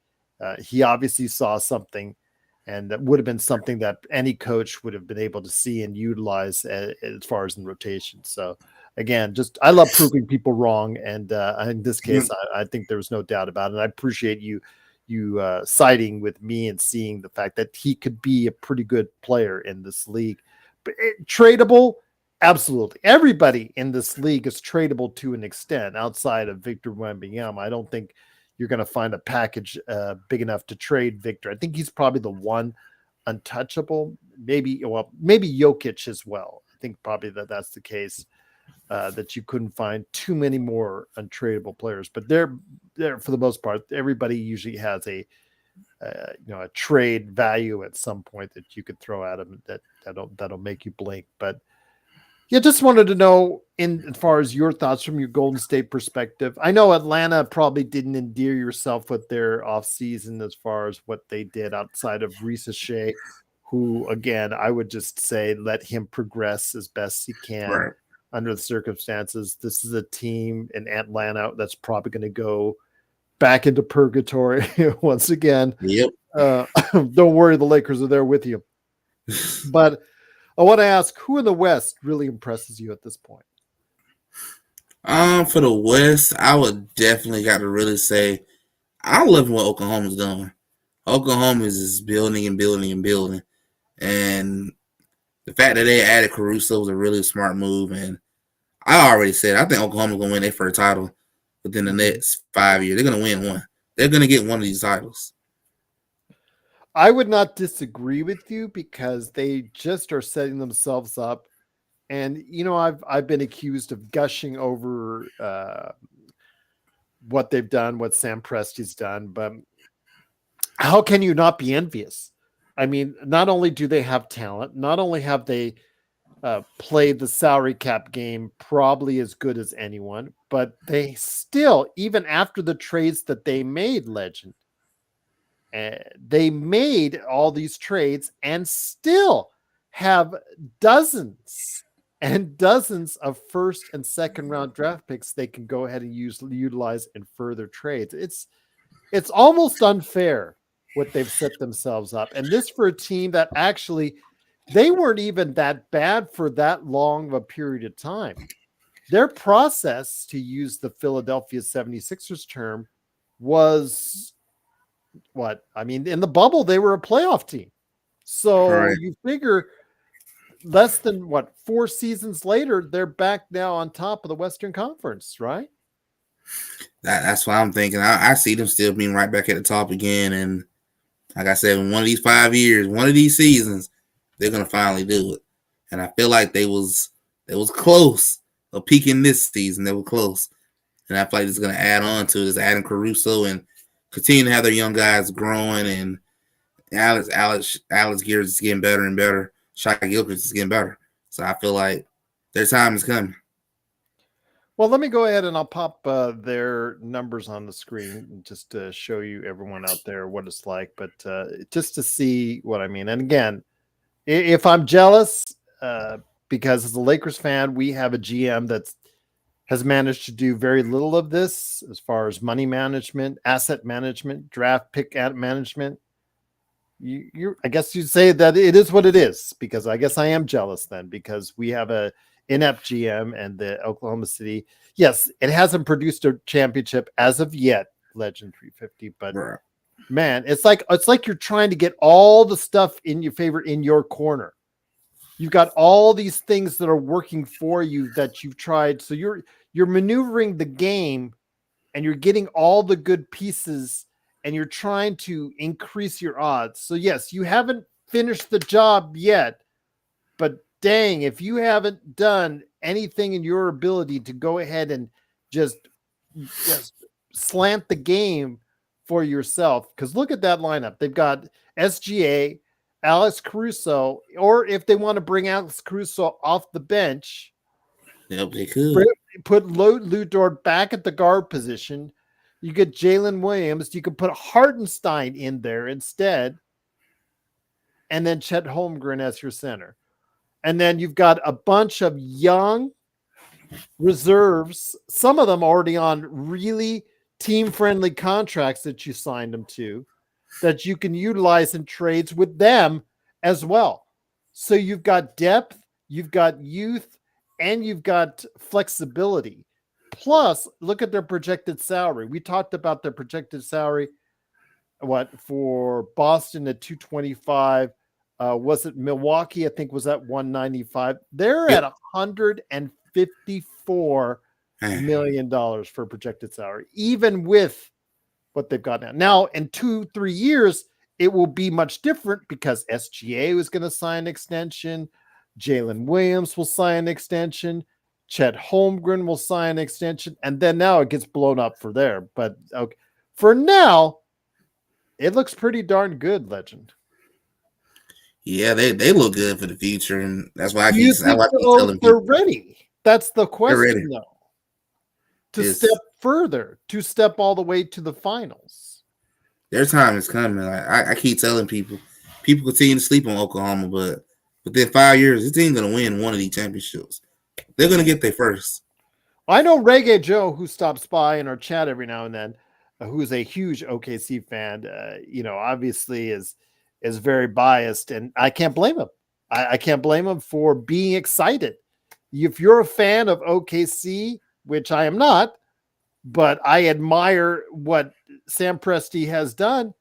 He obviously saw something, and that would have been something that any coach would have been able to see and utilize as far as in rotation. So, again, just I love proving people wrong, and in this case, I think there was no doubt about it. And I appreciate you siding with me and seeing the fact that he could be a pretty good player in this league. But tradable, absolutely. Everybody in this league is tradable to an extent outside of Victor Wembanyama. I don't think you're going to find a package big enough to trade Victor. I think he's probably the one untouchable. Maybe Jokic as well. I think probably that's the case. That you couldn't find too many more untradeable players, but they're for the most part. Everybody usually has a trade value at some point that you could throw at them that'll make you blink. But yeah, just wanted to know as far as your thoughts from your Golden State perspective. I know Atlanta probably didn't endear yourself with their offseason as far as what they did outside of Risa Shea, who again I would just say let him progress as best he can. Right. Under the circumstances, this is a team in Atlanta that's probably going to go back into purgatory once again. Yep. Don't worry, the Lakers are there with you. But I want to ask, who in the West really impresses you at this point? For the West, I would definitely got to really say I love what Oklahoma's doing. Oklahoma is just building and building and building, and the fact that they added Caruso was a really smart move. And I already said I think Oklahoma's gonna win their first title within the next 5 years. They're gonna win one. They're gonna get one of these titles. I would not disagree with you because they just are setting themselves up. And I've been accused of gushing over what they've done, what Sam Presti's done, but how can you not be envious? I mean, not only do they have talent, not only have they played the salary cap game probably as good as anyone, but they still, even after the trades that they made, Legend, they made all these trades and still have dozens and dozens of first and second round draft picks they can go ahead and utilize in further trades. It's almost unfair what they've set themselves up. And this for a team that actually they weren't even that bad for that long of a period of time. Their process, to use the Philadelphia 76ers term, was what? I mean, in the bubble, they were a playoff team. So Right. you figure less than 4 seasons later, they're back now on top of the Western Conference, right? That's what I'm thinking. I see them still being right back at the top again. And like I said, in one of these 5 years, one of these seasons, they're gonna finally do it. And I feel like they was close of peaking this season. They were close. And I feel like it's gonna add on to this, adding Caruso and continue to have their young guys growing, and Alex Gears is getting better and better. Shai Gilchrist is getting better. So I feel like their time is coming. Well, let me go ahead and I'll pop their numbers on the screen just to show you everyone out there what it's like, but just to see what I mean. And again, if I'm jealous, because as a Lakers fan, we have a GM that has managed to do very little of this as far as money management, asset management, draft pick management. I guess you'd say that it is what it is, because I guess I am jealous then, because we have a inept GM and the Oklahoma City. Yes, it hasn't produced a championship as of yet, Legend 350, but Right. man, it's like you're trying to get all the stuff in your favor in your corner. You've got all these things that are working for you that you've tried. So you're maneuvering the game and you're getting all the good pieces and you're trying to increase your odds. So yes, you haven't finished the job yet, but dang, if you haven't done anything in your ability to go ahead and just slant the game for yourself. Because look at that lineup. They've got SGA, Alex Caruso, or if they want to bring Alex Caruso off the bench, Yep, they could. put Lou Dort back at the guard position. You get Jalen Williams. You could put Hartenstein in there instead, and then Chet Holmgren as your center. And then you've got a bunch of young reserves, some of them already on really team-friendly contracts that you signed them to, that you can utilize in trades with them as well. So you've got depth, you've got youth, and you've got flexibility. Plus, look at their projected salary. We talked about their projected salary, for Boston at 225. Was it Milwaukee? I think was at 195. They're at $154 million for projected salary, even with what they've got now. Now, in 2-3 years, it will be much different because SGA was going to sign an extension. Jalen Williams will sign an extension. Chet Holmgren will sign an extension. And then now it gets blown up for there. But okay, for now, it looks pretty darn good, Legend. Yeah, they look good for the future, and that's why I Do keep you think telling they're people ready? That's the they're ready. question, though. To step further, to step all the way to the finals. Their time is coming. I keep telling people continue to sleep on Oklahoma, but within 5 years, this team's gonna win one of these championships. They're gonna get there first. I know Reggae Joe, who stops by in our chat every now and then, who is a huge OKC fan. Obviously is very biased, and I can't blame him. I can't blame him for being excited. If you're a fan of OKC, which I am not, but I admire what Sam Presti has done,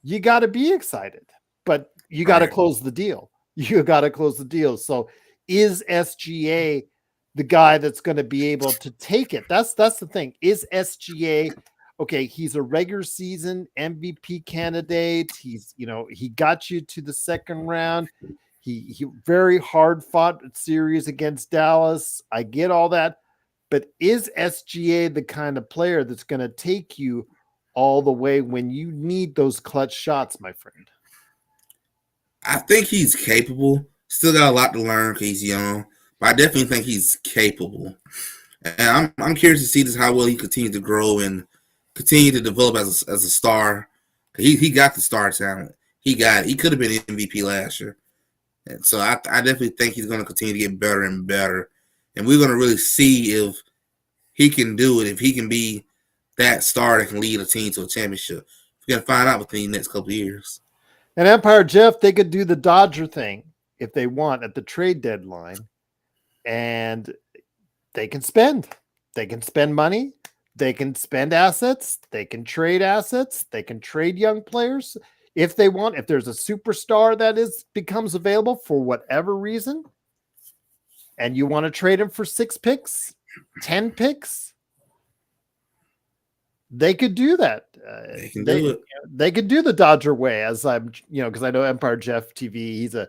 you got to be excited. But you got to close the deal. You got to close the deal. So is SGA the guy that's going to be able to take it? That's the thing. Is SGA okay? He's a regular season MVP candidate. He got you to the second round. He very hard fought series against Dallas. I get all that. But is SGA the kind of player that's going to take you all the way when you need those clutch shots, my friend? I think he's capable. Still got a lot to learn because he's young, but I definitely think he's capable. And I'm curious to see just how well he continues to grow and continue to develop as a star. He got the star talent. He could have been MVP last year. And so I definitely think he's going to continue to get better and better. And we're going to really see if he can do it, if he can be that star that can lead a team to a championship. We're going to find out within the next couple of years. And Empire Jeff, they could do the Dodger thing if they want at the trade deadline. And they can spend. They can spend money. They can spend assets. They can trade assets. They can trade young players if they want. If there's a superstar that becomes available for whatever reason, and you want to trade him for 6 picks, 10 picks, they could do that. They can do it. They could do the Dodger way, as I'm, because I know Empire Jeff TV,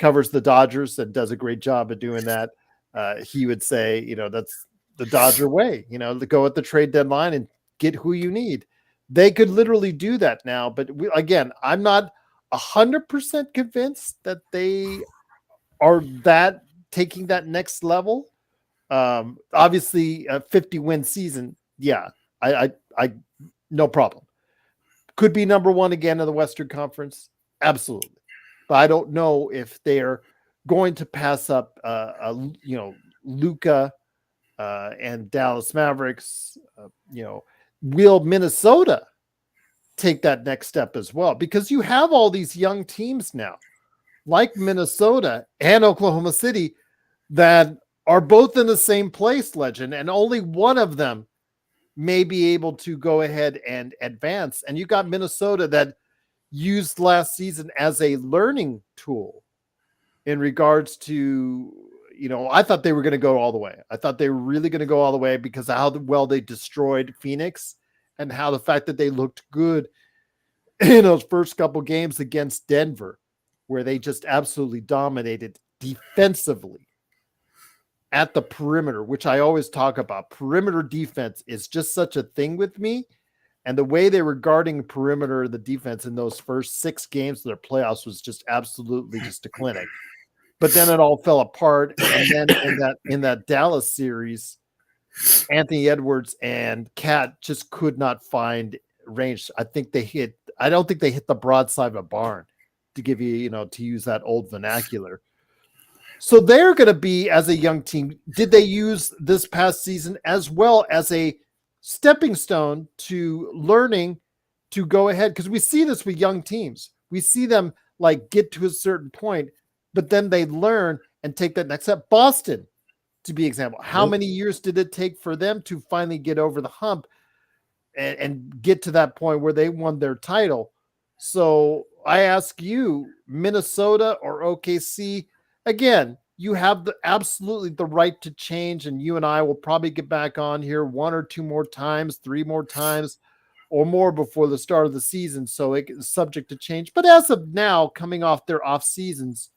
covers the Dodgers and does a great job of doing that. He would say, that's the Dodger way, to go at the trade deadline and get who you need. They could literally do that now. But again, I'm not 100% convinced that they are taking that next level. Obviously a 50-win season. Yeah, I no problem. Could be number one again in the Western Conference. Absolutely. But I don't know if they're going to pass up, Luka and Dallas Mavericks. Will Minnesota take that next step as well? Because you have all these young teams now, like Minnesota and Oklahoma City, that are both in the same place, Legend, and only one of them may be able to go ahead and advance. And you got Minnesota that used last season as a learning tool in regards to, I thought they were going to go all the way. I thought they were really going to go all the way because of how well they destroyed Phoenix and how the fact that they looked good in those first couple games against Denver, where they just absolutely dominated defensively. at the perimeter, which I always talk about. Perimeter defense is just such a thing with me. And the way they were guarding perimeter, the defense in those first 6 games of their playoffs was just absolutely just a clinic. But then it all fell apart. And then in that Dallas series, Anthony Edwards and Cat just could not find range. I don't think they hit the broadside of a barn, to give you, to use that old vernacular. So they're going to be, as a young team, did they use this past season as well as a stepping stone to learning to go ahead? Because we see this with young teams. We see them like get to a certain point, but then they learn and take that next step. Boston, to be example, how many years did it take for them to finally get over the hump and get to that point where they won their title? So I ask you, Minnesota or OKC, again, you have absolutely the right to change, and you and I will probably get back on here 1 or 2 more times, 3 more times, or more before the start of the season. So it's subject to change. But as of now, coming off their off seasons,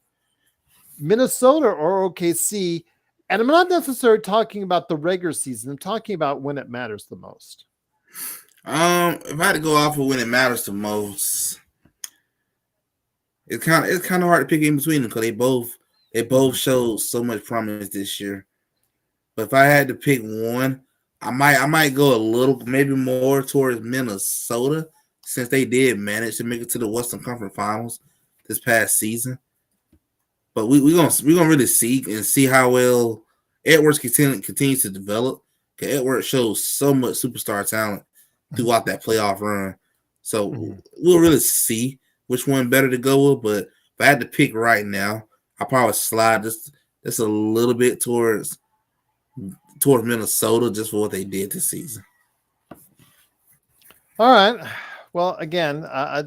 Minnesota or OKC, and I'm not necessarily talking about the regular season. I'm talking about when it matters the most. If I had to go off of when it matters the most, it's kind of hard to pick in between them because they both showed so much promise this year. But if I had to pick one, I might go a little, maybe more towards Minnesota, since they did manage to make it to the Western Conference Finals this past season. But we're gonna really see how well Edwards continues to develop. Because Edwards shows so much superstar talent throughout that playoff run. So we'll really see which one better to go with. But if I had to pick right now, I'll probably slide just a little bit towards Minnesota just for what they did this season. All right. Well, again, I'm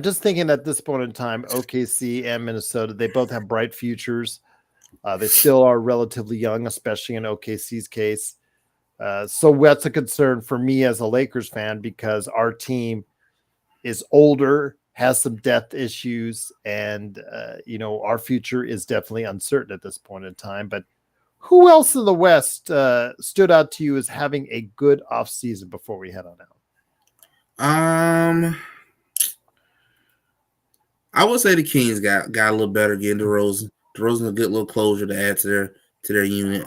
just thinking at this point in time, OKC and Minnesota, they both have bright futures. They still are relatively young, especially in OKC's case. So that's a concern for me as a Lakers fan, because our team is older, has some depth issues, and our future is definitely uncertain at this point in time. But who else in the West stood out to you as having a good offseason before we head on out? I would say the Kings got a little better getting DeRozan. DeRozan a good little closure to add to their unit.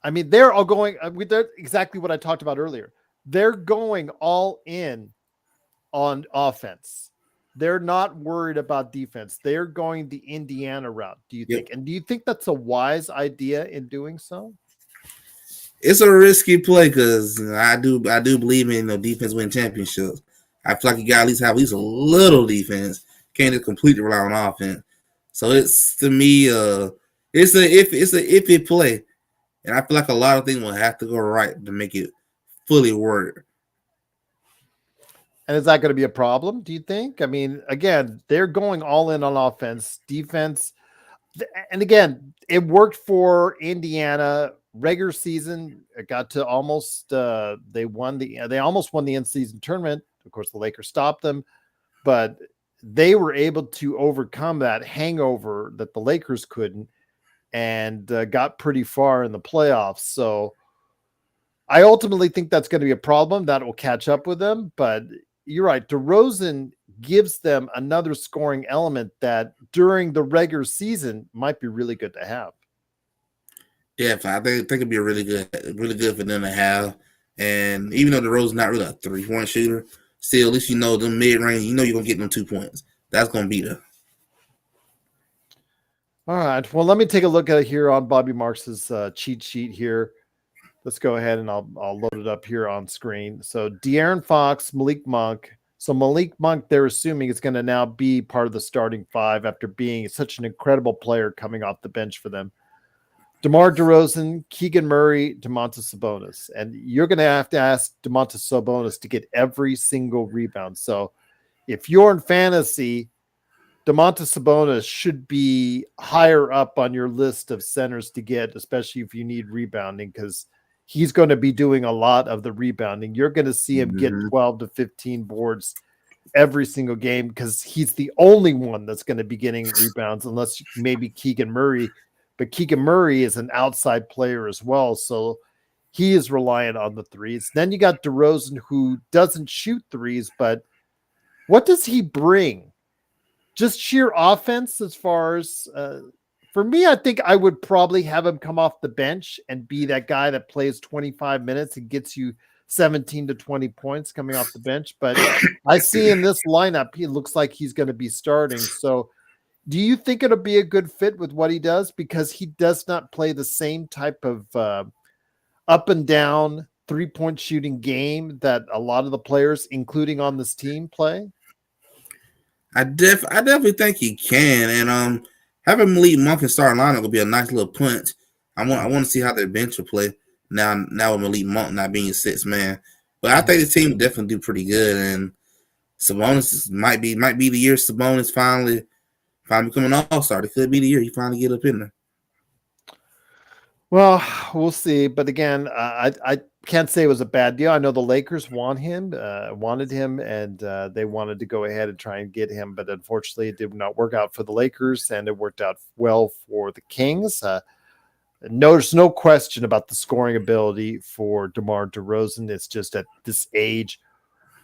I mean, they're all going. They're exactly what I talked about earlier. They're going all in on offense. They're not worried about defense. They're going the Indiana route. Do you think? And do you think that's a wise idea in doing so? It's a risky play because I do believe in defense win championships. I feel like you got at least have a little defense. Can't just completely rely on offense. So it's, to me, it's a iffy play, and I feel like a lot of things will have to go right to make it fully work. And is that going to be a problem, do you think? I mean, again, they're going all in on offense, defense. And again, it worked for Indiana regular season. It got to almost they almost won the in-season tournament. Of course, the Lakers stopped them, but they were able to overcome that hangover that the Lakers couldn't, and got pretty far in the playoffs. So I ultimately think that's going to be a problem that will catch up with them. But you're right. DeRozan gives them another scoring element that during the regular season might be really good to have. Yeah, I think it'd be really good for them to have. And even though DeRozan's not really a 3-point shooter, still, at least the mid-range, you're going to get them 2 points. That's going to be there. All right. Well, let me take a look at it here on Bobby Marks's cheat sheet here. Let's go ahead and I'll load it up here on screen. So De'Aaron Fox, Malik Monk. So Malik Monk, they're assuming is going to now be part of the starting 5 after being such an incredible player coming off the bench for them. DeMar DeRozan, Keegan Murray, Domantas Sabonis. And you're going to have to ask Domantas Sabonis to get every single rebound. So if you're in fantasy, Domantas Sabonis should be higher up on your list of centers to get, especially if you need rebounding, because he's going to be doing a lot of the rebounding. You're going to see him get 12 to 15 boards every single game because he's the only one that's going to be getting rebounds, unless maybe Keegan Murray but Keegan Murray is an outside player as well. So he is reliant on the threes. Then you got DeRozan, who doesn't shoot threes, but what does he bring? Just sheer offense as far as for me, I think I would probably have him come off the bench and be that guy that plays 25 minutes and gets you 17 to 20 points coming off the bench. But I see in this lineup, he looks like he's going to be starting. So do you think it'll be a good fit with what he does? Because he does not play the same type of up and down 3-point shooting game that a lot of the players, including on this team, play. I definitely think he can, and having Malik Monk in starting lineup will be a nice little punch. I want to see how their bench will play now with Malik Monk not being a 6 man, but I think the team will definitely do pretty good. And Sabonis might be the year Sabonis finally becoming an all-star. It could be the year he finally get up in there. Well, we'll see. But again, I can't say it was a bad deal. I know the Lakers wanted him, and they wanted to go ahead and try and get him. But unfortunately, it did not work out for the Lakers, and it worked out well for the Kings. There's no question about the scoring ability for DeMar DeRozan. It's just at this age,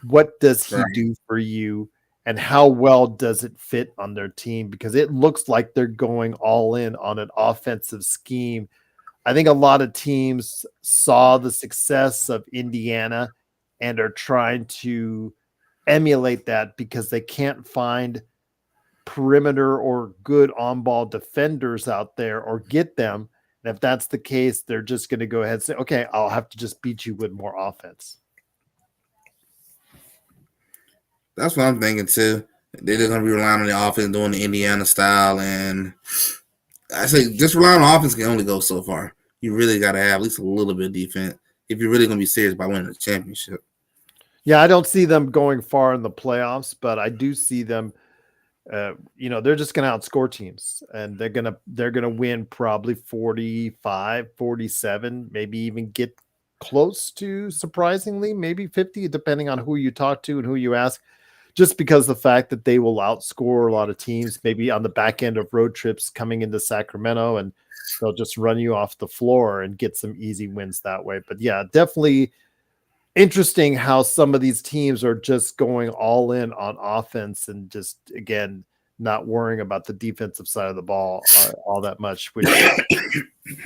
what does he do for you? And how well does it fit on their team? Because it looks like they're going all in on an offensive scheme. I think a lot of teams saw the success of Indiana and are trying to emulate that because they can't find perimeter or good on-ball defenders out there or get them. And if that's the case, they're just going to go ahead and say, okay, I'll have to just beat you with more offense. That's what I'm thinking too. They're just going to be relying on the offense doing the Indiana style, and I say just relying on offense can only go so far. You really got to have at least a little bit of defense if you're really going to be serious about winning the championship. Yeah, I don't see them going far in the playoffs, but I do see them. They're just going to outscore teams, and they're going to win probably 45, 47, maybe even get close to, surprisingly, maybe 50, depending on who you talk to and who you ask. Just because the fact that they will outscore a lot of teams, maybe on the back end of road trips coming into Sacramento, and they'll just run you off the floor and get some easy wins that way. But yeah, definitely interesting how some of these teams are just going all in on offense and just, again, not worrying about the defensive side of the ball all that much, which,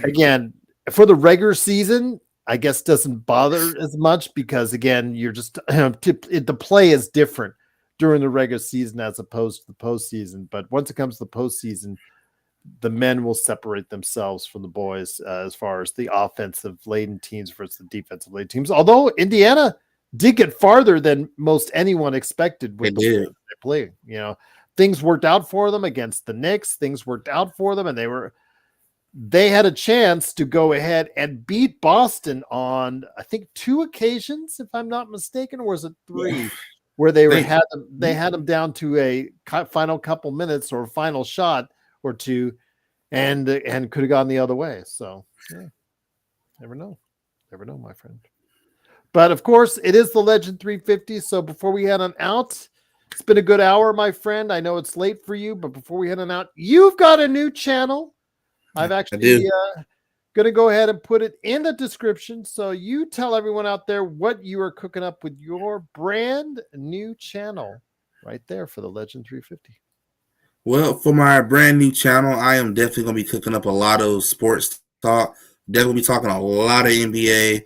again, for the regular season, I guess doesn't bother as much because, again, you're just the play is different during the regular season as opposed to the postseason. But once it comes to the postseason, the men will separate themselves from the boys as far as the offensive laden teams versus the defensive laden teams. Although Indiana did get farther than most anyone expected with the play. Things worked out for them against the Knicks. Things worked out for them, and they had a chance to go ahead and beat Boston on, I think, 2 occasions, if I'm not mistaken, or was it 3? Where they had them down to a final couple minutes or final shot or 2, and could have gone the other way. So yeah, never know, my friend. But of course, it is the Legend 350. So before we head on out, it's been a good hour, my friend. I know it's late for you, but before we head on out, you've got a new channel. I've actually going to go ahead and put it in the description. So you tell everyone out there what you are cooking up with your brand new channel right there for the Legend 350. Well, for my brand new channel, I am definitely going to be cooking up a lot of sports talk. Definitely be talking a lot of NBA.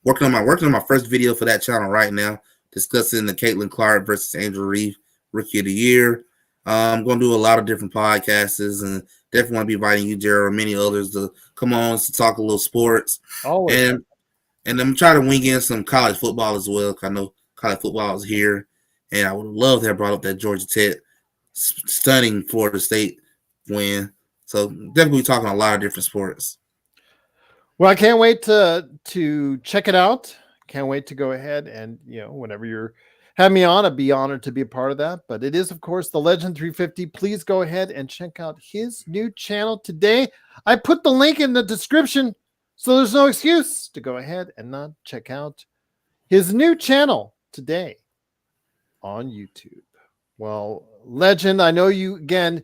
Working on my first video for that channel right now, discussing the Caitlin Clark versus Angel Reese Rookie of the Year. I'm going to do a lot of different podcasts, and definitely want to be inviting you, Gerald, and many others to come on to talk a little sports. Always. And I'm trying to wing in some college football as well, because I know college football is here, and I would love to have brought up that Georgia Tech stunning Florida State win. So definitely talking a lot of different sports. Well, I can't wait to check it out. Can't wait to go ahead and, whenever you're have me on, I'd be honored to be a part of that. But it is, of course, the Legend 350. Please go ahead and check out his new channel today. I put the link in the description, so there's no excuse to go ahead and not check out his new channel today on YouTube. Well, Legend, I know you, again,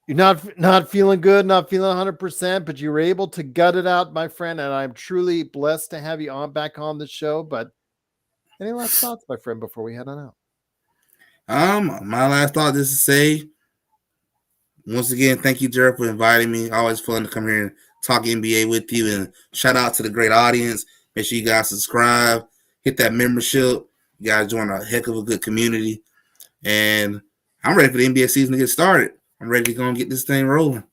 You're not feeling good, not feeling 100%, but you were able to gut it out, my friend, and I'm truly blessed to have you on back on the show. But any last thoughts, my friend, before we head on out? My last thought is to say, once again, thank you, Jared, for inviting me. Always fun to come here and talk NBA with you. And shout out to the great audience. Make sure you guys subscribe, hit that membership. You guys join a heck of a good community. And I'm ready for the NBA season to get started. I'm ready to go and get this thing rolling.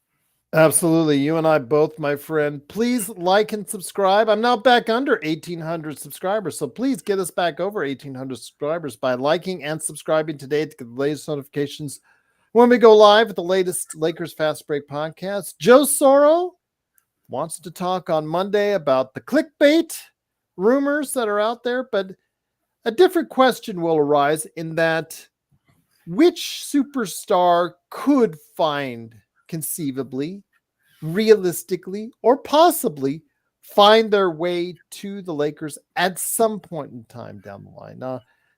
Absolutely. You and I both, my friend. Please like and subscribe. I'm now back under 1,800 subscribers. So please get us back over 1,800 subscribers by liking and subscribing today to get the latest notifications when we go live with the latest Lakers Fast Break podcast. Joe Soro wants to talk on Monday about the clickbait rumors that are out there, but a different question will arise in that which superstar could find conceivably, realistically, or possibly find their way to the Lakers at some point in time down the line.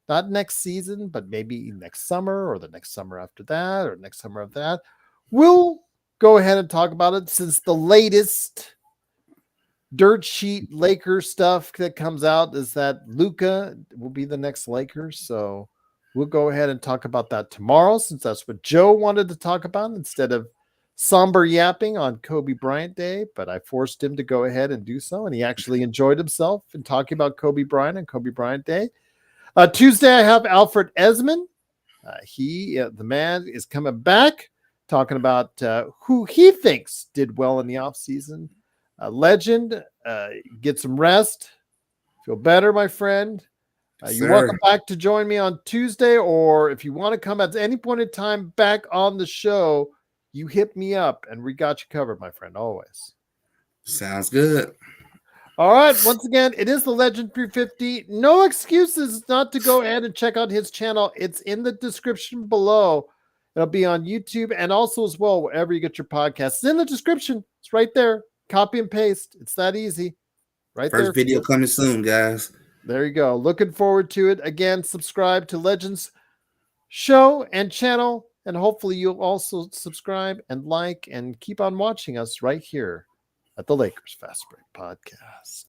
Not next season, but maybe next summer or the next summer after that or next summer after that. We'll go ahead and talk about it since the latest dirt sheet Lakers stuff that comes out is that Luka will be the next Lakers. So we'll go ahead and talk about that tomorrow since that's what Joe wanted to talk about instead of somber yapping on Kobe Bryant Day, but I forced him to go ahead and do so, and he actually enjoyed himself in talking about Kobe Bryant and Kobe Bryant Day. Tuesday, I have Alfred Esmond. The man, is coming back, talking about who he thinks did well in the offseason. Legend, get some rest, feel better, my friend. You're welcome back to join me on Tuesday, or if you want to come at any point in time back on the show, you hit me up and we got you covered, my friend, always. Sounds good. All right. Once again, it is the Legend 350. No excuses not to go ahead and check out his channel. It's in the description below. It'll be on YouTube and also as well, wherever you get your podcasts. It's in the description. It's right there. Copy and paste. It's that easy. Right there. First video coming soon, guys. There you go. Looking forward to it. Again, subscribe to Legends show and channel, and hopefully you'll also subscribe and like and keep on watching us right here at the Lakers Fast Break Podcast.